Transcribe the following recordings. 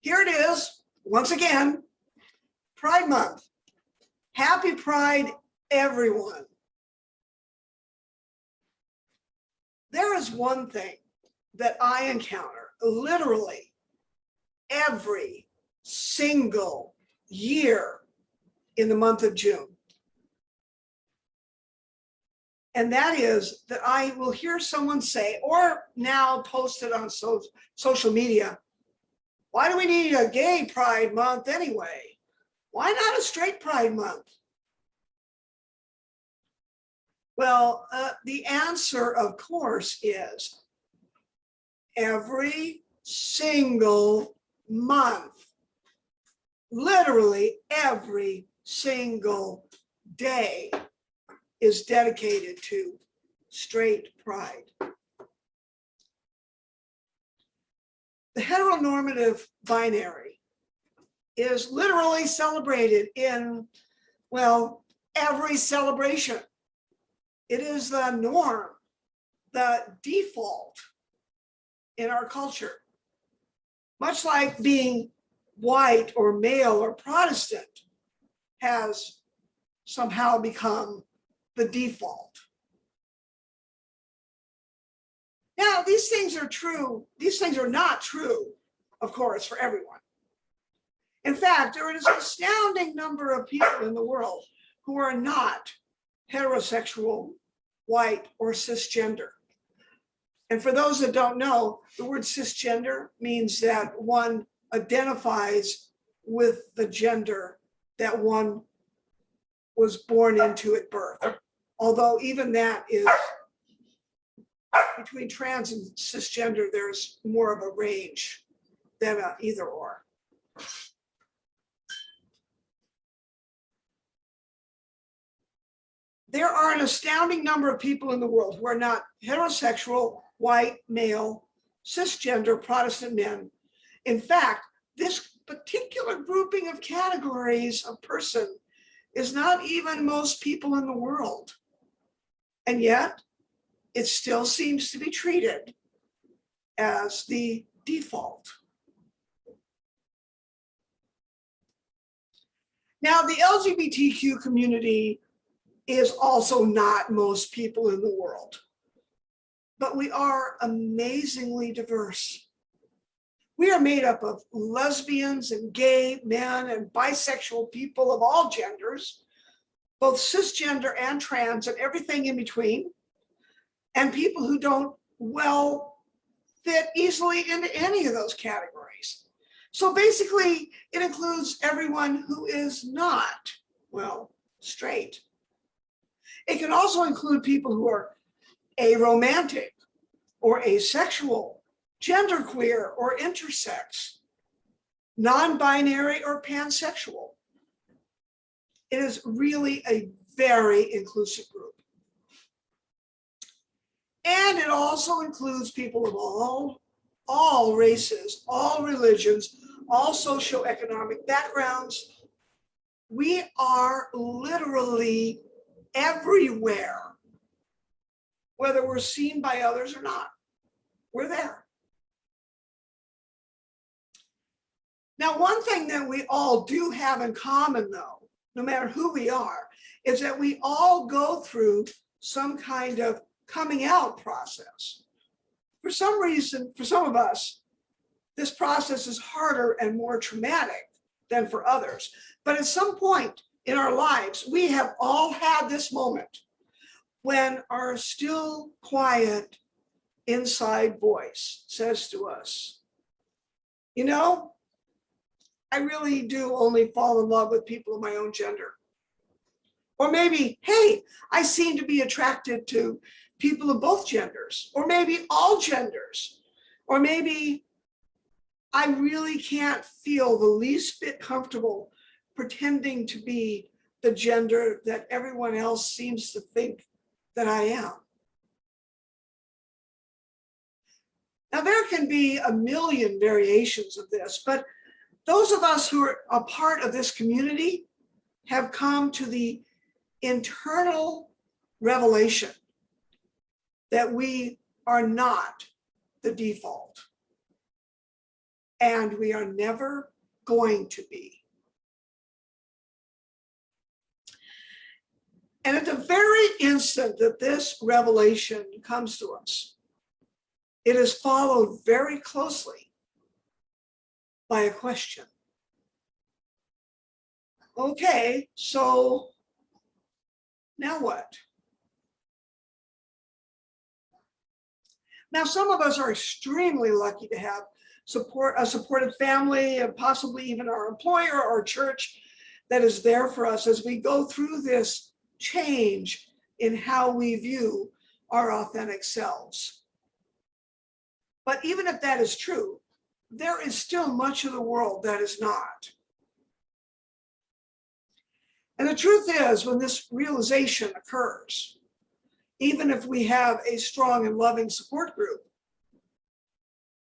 here it is, once again, Pride Month. Happy Pride, everyone. There is one thing that I encounter literally every single year in the month of June. And that is that I will hear someone say, or now post it on social media, why do we need a gay Pride Month anyway? Why not a straight Pride Month? Well, the answer, of course, is every single month, literally every single day is dedicated to straight pride. The heteronormative binary is literally celebrated in, well, every celebration. It is the norm, the default in our culture. Much like being white or male or Protestant has somehow become the default. Now, these things are true. These things are not true, of course, for everyone. In fact, there is an astounding number of people in the world who are not heterosexual, white, or cisgender. And for those that don't know, the word cisgender means that one identifies with the gender that one was born into at birth. Although even that is, between trans and cisgender, there's more of a range than a either or. There are an astounding number of people in the world who are not heterosexual, white, male, cisgender, Protestant men. In fact, this particular grouping of categories of person is not even most people in the world. And yet, it still seems to be treated as the default. Now, the LGBTQ community is also not most people in the world, but we are amazingly diverse. We are made up of lesbians and gay men and bisexual people of all genders, both cisgender and trans and everything in between, and people who don't, well, fit easily into any of those categories. So basically, it includes everyone who is not, well, straight. It can also include people who are aromantic or asexual, genderqueer or intersex, non-binary or pansexual. It is really a very inclusive group. And it also includes people of all races, all religions, all socioeconomic backgrounds. We are literally everywhere, whether we're seen by others or not. We're there. Now, one thing that we all do have in common, though, no matter who we are, is that we all go through some kind of coming out process. For some reason, for some of us, this process is harder and more traumatic than for others. But at some point in our lives, we have all had this moment when our still quiet inside voice says to us, you know, I really do only fall in love with people of my own gender. Or maybe, hey, I seem to be attracted to people of both genders, or maybe all genders, or maybe I really can't feel the least bit comfortable pretending to be the gender that everyone else seems to think that I am. Now, there can be a million variations of this, but those of us who are a part of this community have come to the internal revelation that we are not the default. and we are never going to be. And at the very instant that this revelation comes to us, it is followed very closely by a question. Okay, so now what? Now, some of us are extremely lucky to have a supportive family, and possibly even our employer or church that is there for us as we go through this change in how we view our authentic selves. But even if that is true, there is still much of the world that is not. And the truth is, when this realization occurs, even if we have a strong and loving support group,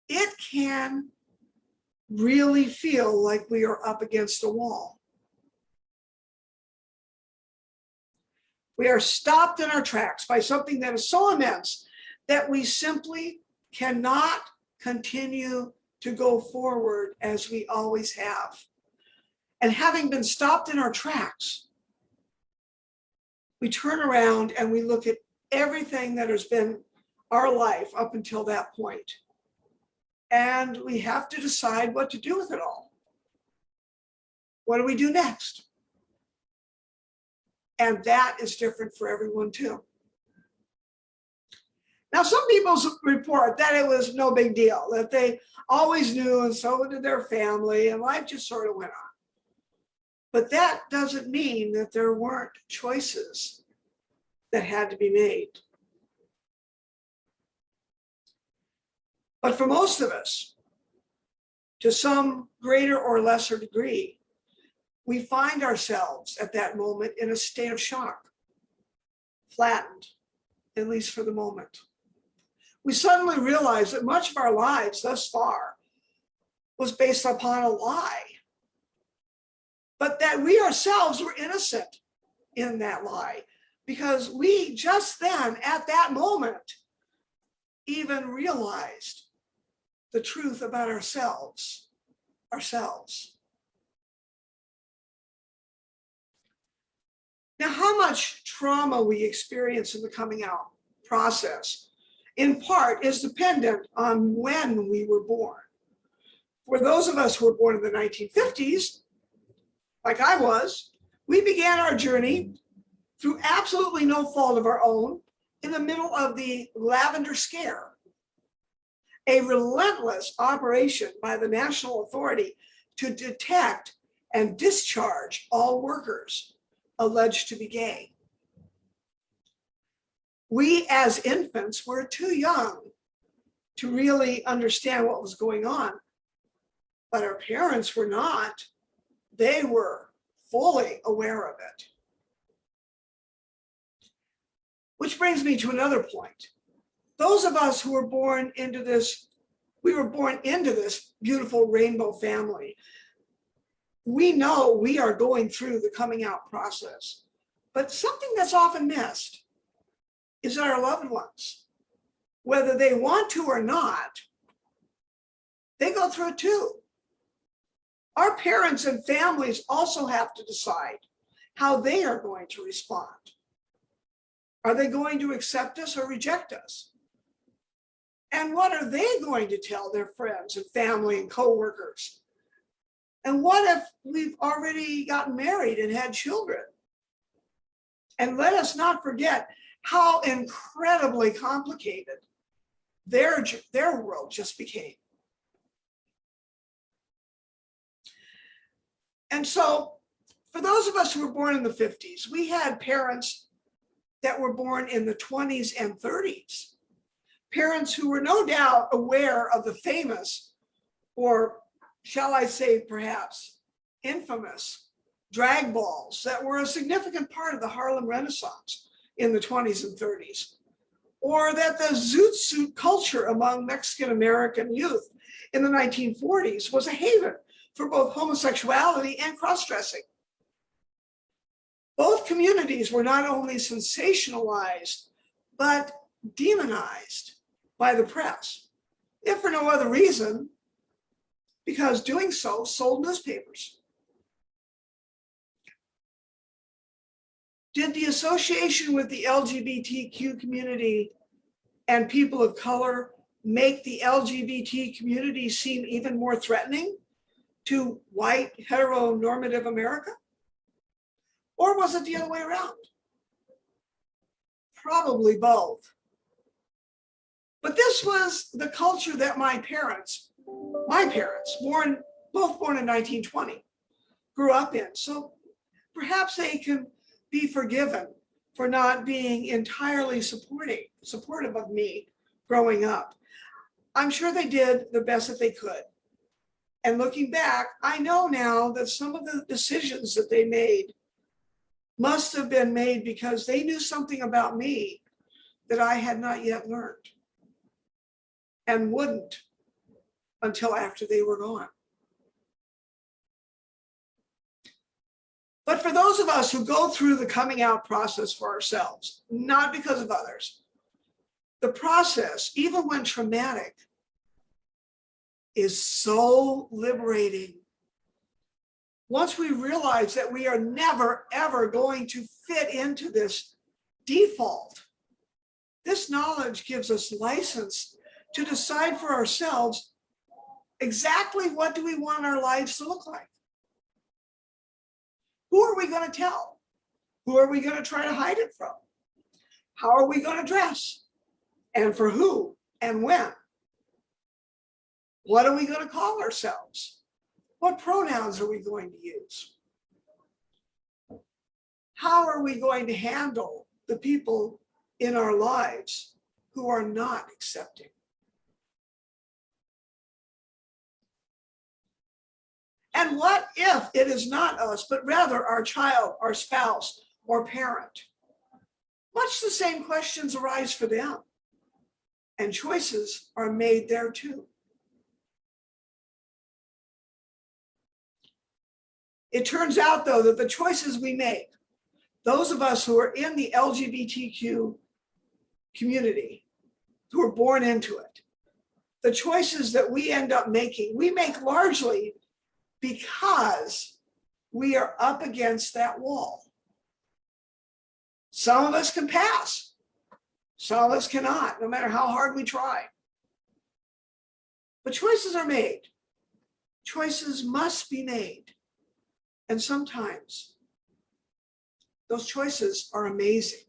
it can really feel like we are up against a wall. We are stopped in our tracks by something that is so immense that we simply cannot continue to go forward as we always have. And having been stopped in our tracks, we turn around and we look at everything that has been our life up until that point. And we have to decide what to do with it all. What do we do next? And that is different for everyone too. Now, some people report that it was no big deal, that they always knew, and so did their family, and life just sort of went on. But that doesn't mean that there weren't choices that had to be made. But for most of us, to some greater or lesser degree, we find ourselves at that moment in a state of shock, flattened, at least for the moment. We suddenly realize that much of our lives thus far was based upon a lie, but that we ourselves were innocent in that lie, because we just then, at that moment, even realized the truth about ourselves. Now, how much trauma we experience in the coming out process, in part, is dependent on when we were born. For those of us who were born in the 1950s, like I was, we began our journey through absolutely no fault of our own in the middle of the Lavender Scare, a relentless operation by the national authority to detect and discharge all workers alleged to be gay. We as infants were too young to really understand what was going on, but our parents were not. They were fully aware of it. Which brings me to another point. Those of us who were born into this, we were born into this beautiful rainbow family. We know we are going through the coming out process, but something that's often missed is that our loved ones, whether they want to or not, they go through it too. Our parents and families also have to decide how they are going to respond. Are they going to accept us or reject us? And what are they going to tell their friends and family and coworkers? And what if we've already gotten married and had children? And let us not forget how incredibly complicated their world just became. And so for those of us who were born in the 50s, we had parents that were born in the 20s and 30s. Parents who were no doubt aware of the famous, or shall I say perhaps infamous, drag balls that were a significant part of the Harlem Renaissance in the 20s and 30s. Or that the zoot suit culture among Mexican American youth in the 1940s was a haven for both homosexuality and cross-dressing. Both communities were not only sensationalized, but demonized by the press, if for no other reason because doing so sold newspapers. Did the association with the LGBTQ community and people of color make the LGBT community seem even more threatening to white heteronormative America? Or was it the other way around? Probably both. But this was the culture that my parents, both born in 1920, grew up in. So perhaps they can be forgiven for not being entirely supportive of me growing up. I'm sure they did the best that they could. And looking back, I know now that some of the decisions that they made must have been made because they knew something about me that I had not yet learned and wouldn't until after they were gone. But for those of us who go through the coming out process for ourselves, not because of others, the process, even when traumatic, is so liberating. Once we realize that we are never, ever going to fit into this default, this knowledge gives us license to decide for ourselves exactly what do we want our lives to look like. Who are we going to tell? Who are we going to try to hide it from? How are we going to dress? And for who and when? What are we going to call ourselves? What pronouns are we going to use? How are we going to handle the people in our lives who are not accepting? And what if it is not us, but rather our child, our spouse, or parent? Much the same questions arise for them, and choices are made there too. It turns out, though, that the choices we make, those of us who are in the LGBTQ community, who are born into it, the choices that we end up making, we make largely because we are up against that wall. Some of us can pass. Some of us cannot, no matter how hard we try. But choices are made. Choices must be made. And sometimes those choices are amazing.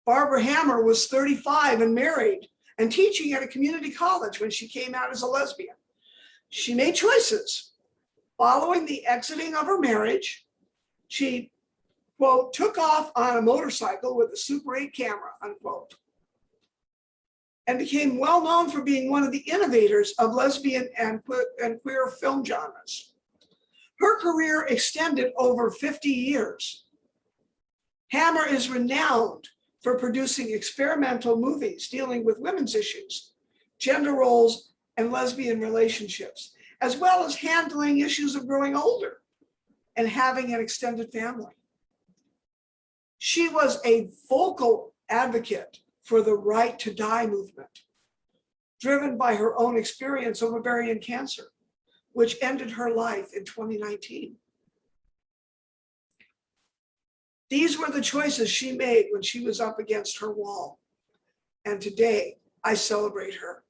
Barbara Hammer was 35 and married and teaching at a community college when she came out as a lesbian. She made choices. Following the exiting of her marriage, she, quote, took off on a motorcycle with a Super 8 camera, unquote, and became well known for being one of the innovators of lesbian and queer film genres. Her career extended over 50 years. Hammer is renowned for producing experimental movies dealing with women's issues, gender roles, and lesbian relationships, as well as handling issues of growing older and having an extended family. She was a vocal advocate for the right to die movement, driven by her own experience of ovarian cancer, which ended her life in 2019. These were the choices she made when she was up against her wall. And today, I celebrate her.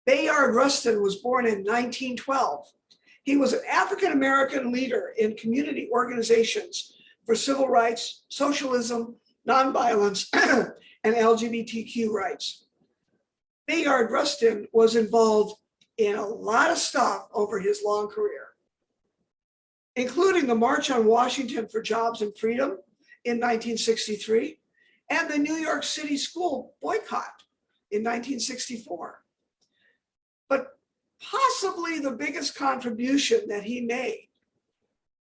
Bayard Rustin was born in 1912. He was an African-American leader in community organizations for civil rights, socialism, nonviolence, and LGBTQ rights. Bayard Rustin was involved in a lot of stuff over his long career, including the March on Washington for Jobs and Freedom in 1963 and the New York City school boycott in 1964. But possibly the biggest contribution that he made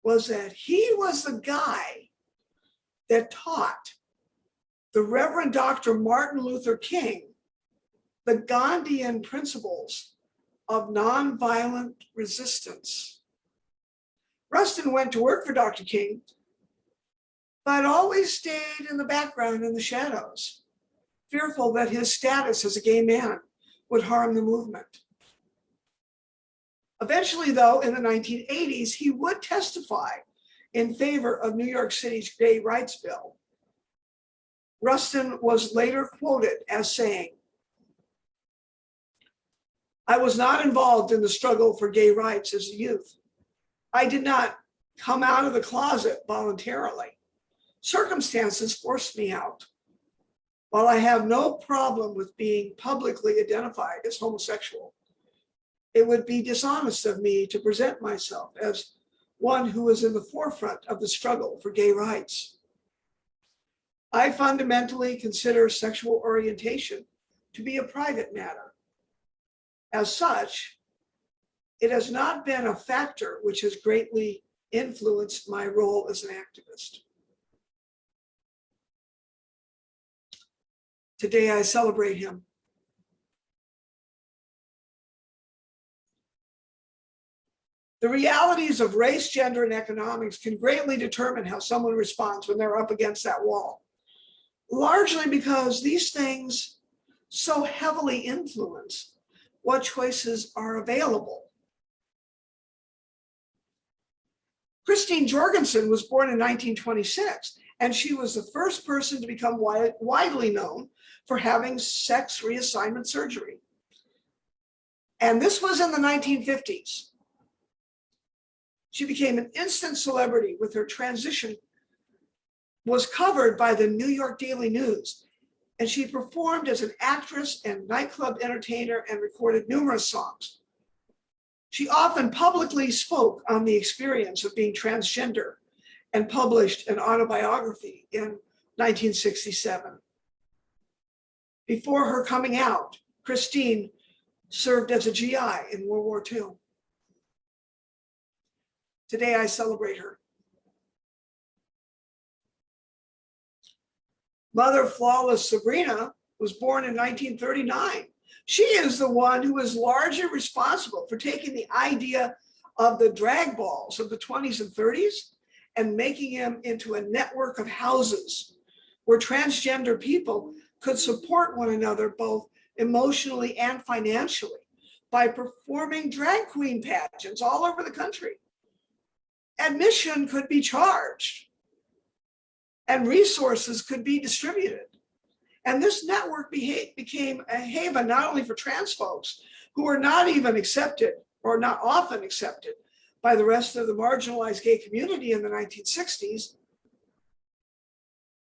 was that he was the guy that taught the Reverend Dr. Martin Luther King the Gandhian principles of nonviolent resistance. Rustin went to work for Dr. King but always stayed in the background in the shadows, fearful that his status as a gay man would harm the movement. Eventually, though, in the 1980s, he would testify in favor of New York City's gay rights bill. Rustin was later quoted as saying, "I was not involved in the struggle for gay rights as a youth. I did not come out of the closet voluntarily. Circumstances forced me out. While I have no problem with being publicly identified as homosexual, it would be dishonest of me to present myself as one who is in the forefront of the struggle for gay rights. I fundamentally consider sexual orientation to be a private matter. As such, it has not been a factor which has greatly influenced my role as an activist." Today, I celebrate him. The realities of race, gender, and economics can greatly determine how someone responds when they're up against that wall, largely because these things so heavily influence what choices are available. Christine Jorgensen was born in 1926, and she was the first person to become widely known for having sex reassignment surgery. And this was in the 1950s. She became an instant celebrity with her transition was covered by the New York Daily News, and she performed as an actress and nightclub entertainer and recorded numerous songs. She often publicly spoke on the experience of being transgender and published an autobiography in 1967. Before her coming out, Christine served as a GI in World War II. Today, I celebrate her. Mother Flawless Sabrina was born in 1939. She is the one who is largely responsible for taking the idea of the drag balls of the 20s and 30s and making them into a network of houses where transgender people could support one another both emotionally and financially by performing drag queen pageants all over the country. Admission could be charged and resources could be distributed. And this network became a haven not only for trans folks who were not even accepted or not often accepted by the rest of the marginalized gay community in the 1960s,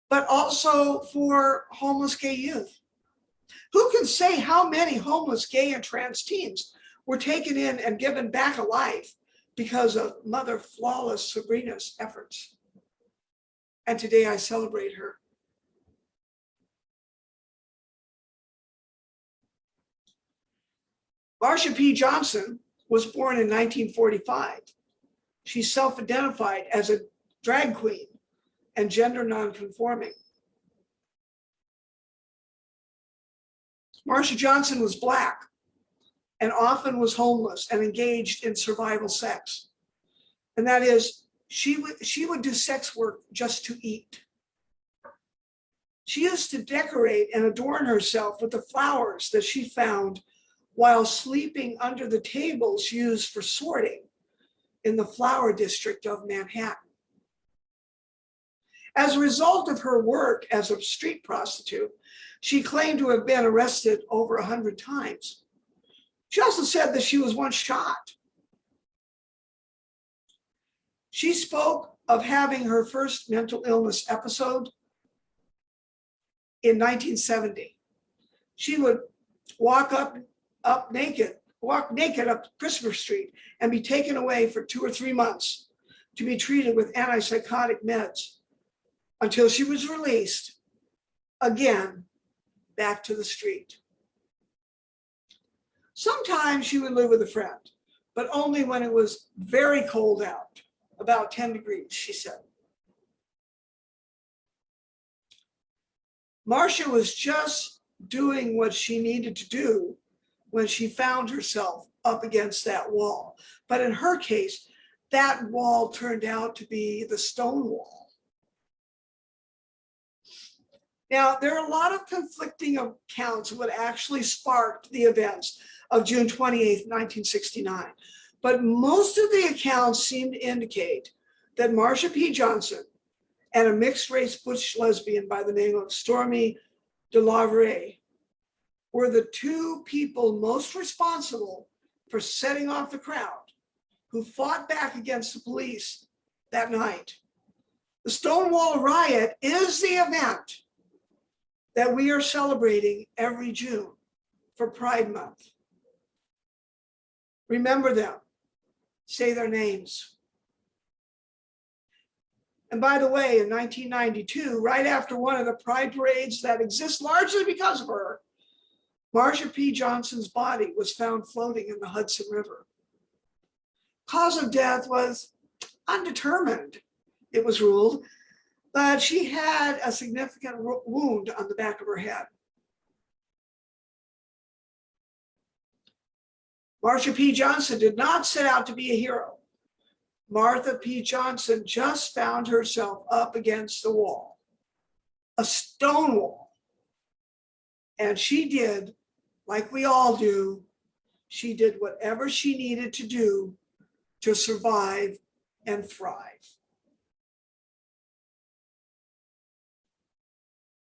but also for homeless gay youth. Who can say how many homeless gay and trans teens were taken in and given back a life because of Mother Flawless Sabrina's efforts? And today I celebrate her. Marsha P. Johnson was born in 1945. She self-identified as a drag queen and gender nonconforming. Marsha Johnson was Black and often was homeless and engaged in survival sex. And that is, she would do sex work just to eat. She used to decorate and adorn herself with the flowers that she found while sleeping under the tables used for sorting in the flower district of Manhattan. As a result of her work as a street prostitute, she claimed to have been arrested over 100 times. She also said that she was once shot. She spoke of having her first mental illness episode in 1970. She would walk naked up Christopher Street and be taken away for 2 or 3 months to be treated with antipsychotic meds until she was released, again, back to the street. Sometimes she would live with a friend, but only when it was very cold out, about 10 degrees, she said. Marsha was just doing what she needed to do when she found herself up against that wall. But in her case, that wall turned out to be the Stonewall. Now, there are a lot of conflicting accounts of what actually sparked the events of June 28th, 1969. But most of the accounts seem to indicate that Marsha P. Johnson and a mixed-race butch lesbian by the name of Stormy DeLaverie were the two people most responsible for setting off the crowd who fought back against the police that night. The Stonewall Riot is the event that we are celebrating every June for Pride Month. Remember them, say their names. And by the way, in 1992, right after one of the pride parades that exist largely because of her, Marsha P. Johnson's body was found floating in the Hudson River. Cause of death was undetermined, it was ruled, but she had a significant wound on the back of her head. Marsha P. Johnson did not set out to be a hero. Martha P. Johnson just found herself up against the wall, a stone wall. And she did, like we all do, she did whatever she needed to do to survive and thrive.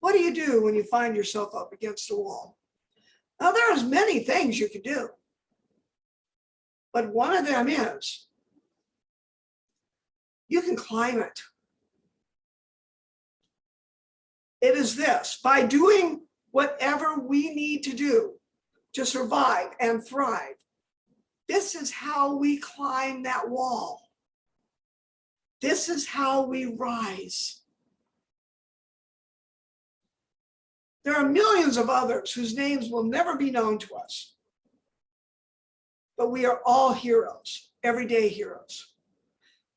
What do you do when you find yourself up against a wall? Now, there's many things you can do, but one of them is you can climb it. It is this: by doing whatever we need to do to survive and thrive, this is how we climb that wall. This is how we rise. There are millions of others whose names will never be known to us, but we are all heroes, everyday heroes.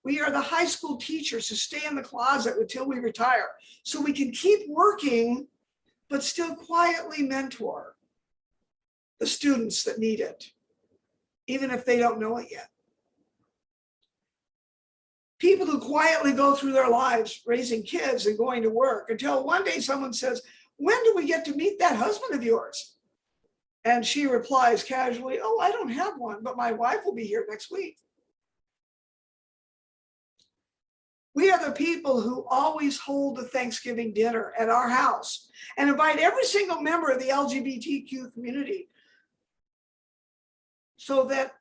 We are the high school teachers who stay in the closet until we retire so we can keep working, but still quietly mentor the students that need it, even if they don't know it yet. People who quietly go through their lives raising kids and going to work until one day someone says, "When do we get to meet that husband of yours?" And she replies casually, "Oh, I don't have one, but my wife will be here next week." We are the people who always hold the Thanksgiving dinner at our house and invite every single member of the LGBTQ community, so that,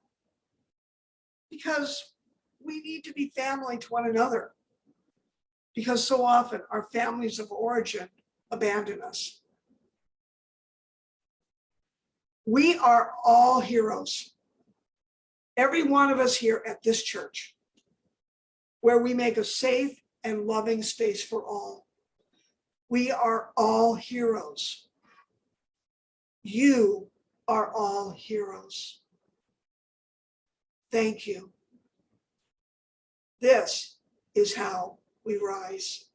because we need to be family to one another, because so often our families of origin abandon us. We are all heroes, every one of us here at this church, where we make a safe and loving space for all. We are all heroes. You are all heroes. Thank you. This is how we rise.